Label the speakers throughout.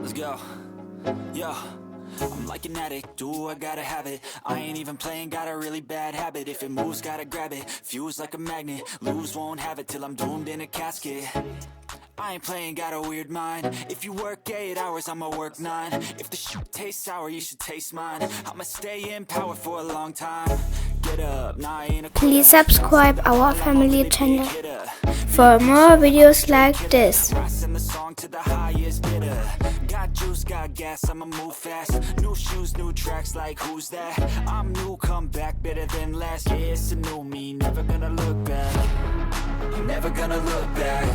Speaker 1: Let's go. Yo, I'm like an addict, do I gotta have it. I ain't even playing, got a really bad habit. If it moves, gotta grab it, fuse like a magnet. Lose, won't have it till I'm doomed in a casket. I ain't playing, got a weird mind. If you work 8 hours, I'ma work 9. If the shit tastes sour, you should taste mine. I'ma stay in power for a long time. Get up, nah, I ain't a quitter.
Speaker 2: Please subscribe our family channel for more videos like this.
Speaker 1: Send the song to the highest bidder. Got juice, got gas, I'ma move fast. New shoes, new tracks, like who's that? I'm new, come back, better than last. Yeah, it's a new me, never gonna look back. I'm never gonna look back.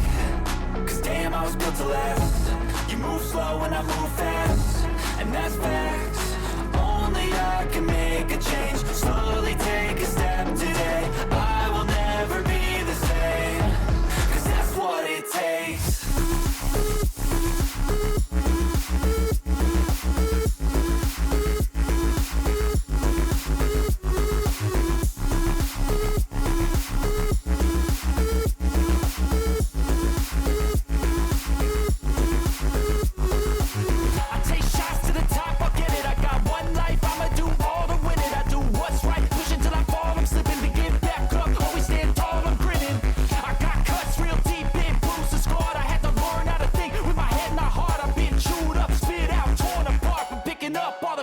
Speaker 1: Cause damn, I was built to last. You move slow and I move fast, and that's facts. Only I can make a change. Slowly take a step today. I will never be the same. Cause that's what it takes.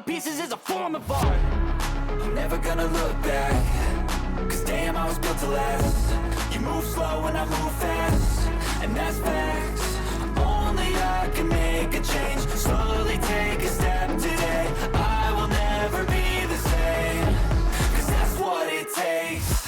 Speaker 1: Pieces is a form of art. I'm never gonna look back. Cause damn, I was built to last. You move slow and I move fast, and that's facts. Only I can make a change. Slowly take a step today. I will never be the same. Cause that's what it takes.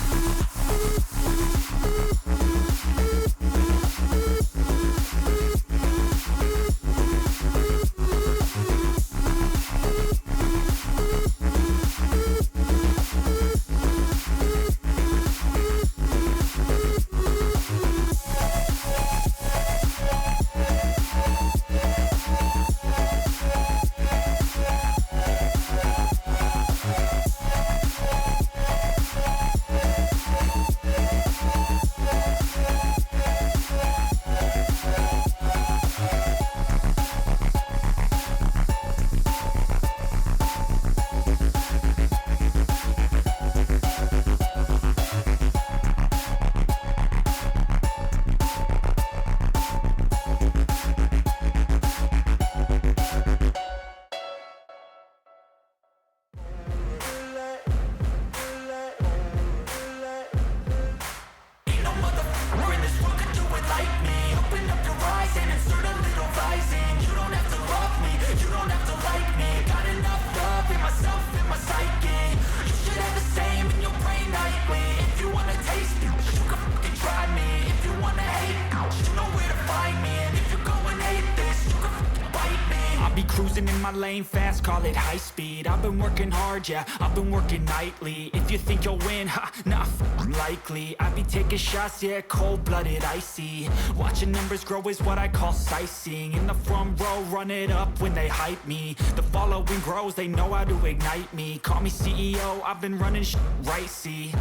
Speaker 1: Cruising in my lane fast, call it high speed. I've been working hard, yeah, I've been working nightly. If you think you'll win, ha, nah, unlikely. I be taking shots, yeah, cold-blooded, icy. Watching numbers grow is what I call sightseeing. In the front row, run it up when they hype me. The following grows, they know how to ignite me. Call me CEO, I've been running right, see.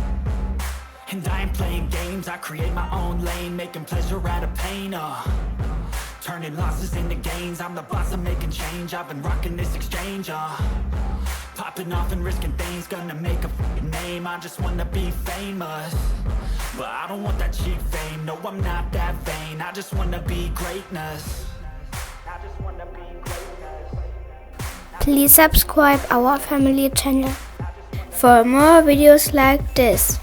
Speaker 1: And I ain't playing games, I create my own lane, making pleasure out of pain, turning losses into gains, I'm the boss, I'm making change. I've been rocking this exchange, popping off and risking things, gonna make a f***ing name. I just wanna be famous, but I don't want that cheap fame. No, I'm not that vain, I just wanna be greatness.
Speaker 2: Please subscribe our family channel for more videos like this.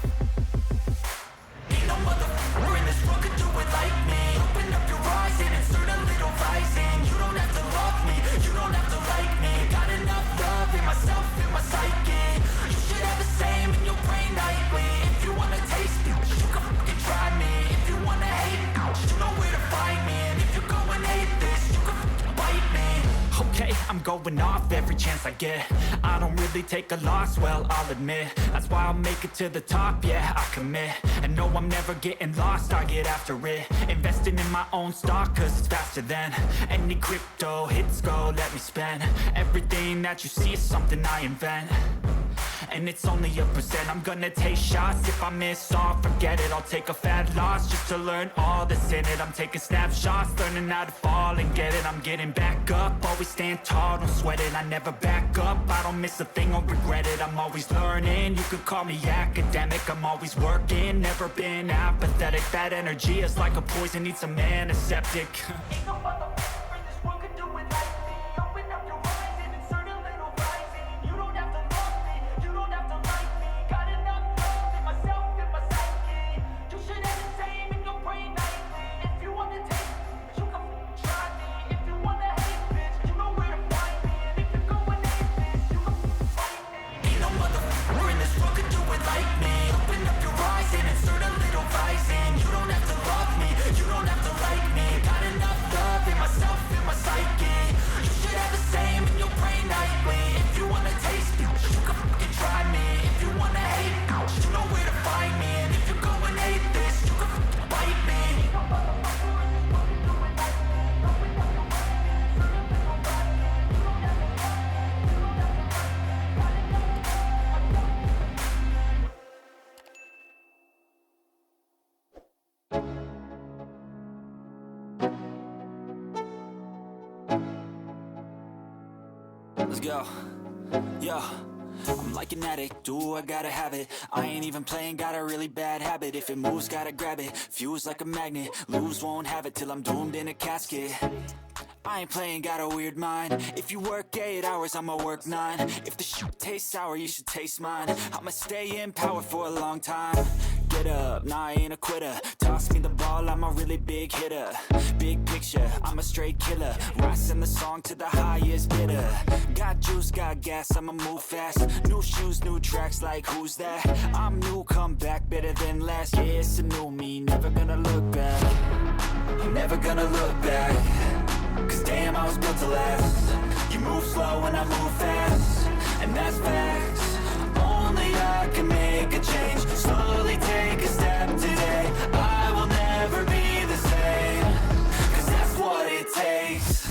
Speaker 1: I'm going off every chance I get. I don't really take a loss, well, I'll admit. That's why I'll make it to the top, yeah, I commit. And no, I'm never getting lost, I get after it. Investing in my own stock, cause it's faster than any crypto hits go, let me spend. Everything that you see is something I invent. and it's only a percent. I'm gonna take shots, if I miss all, forget it. I'll take a fat loss just to learn all that's in it. I'm taking snapshots, learning how to fall and get it. I'm getting back up, always stand tall, don't sweat it. I never back up, I don't miss a thing, I'll regret it. I'm always learning, you could call me academic. I'm always working, never been apathetic. That energy is like a poison, needs some antiseptic. Ain't no motherfucker in this world could do it like me. Open up your eyes and insert a little rising. You don't have to love me, you don't have to like me. Got enough love in myself and my psyche. You should have the same in your brain nightly. If you want to take me, you can try me. If you want to hate, bitch, you know where to find me. And if you're going hate, bitch, you can fight me. Ain't no motherfucker in this world could do it like me. Open up your eyes and insert a little rising. You don't have to love me, you don't have to like me. Got enough love in myself and my psyche. You should have the same in your brain nightly. If you wanna taste me, you can fucking try me. If you wanna hate, you know where to find me. And if you're going hate this, you can fucking bite me. Let's go. Yo, I'm like an addict, do I gotta have it. I ain't even playing, got a really bad habit. If it moves, gotta grab it, fuse like a magnet. Lose, won't have it till I'm doomed in a casket. I ain't playing, got a weird mind. If you work 8 hours, I'ma work 9. If the shit tastes sour, you should taste mine. I'ma stay in power for a long time. Get up, nah, I ain't a quitter. Toss me the ball, I'm a really big hitter. Big picture, I'm a straight killer. Rising the song to the highest bidder. Got juice, got gas, I'ma move fast. New shoes, new tracks, like who's that? I'm new, come back, better than last. Yeah, it's a new me, never gonna look back. I'm never gonna look back. Cause damn, I was built to last. You move slow and I move fast, and that's facts. Only I can make a change. Slowly take a step today. I will never be the same. Cause that's what it takes.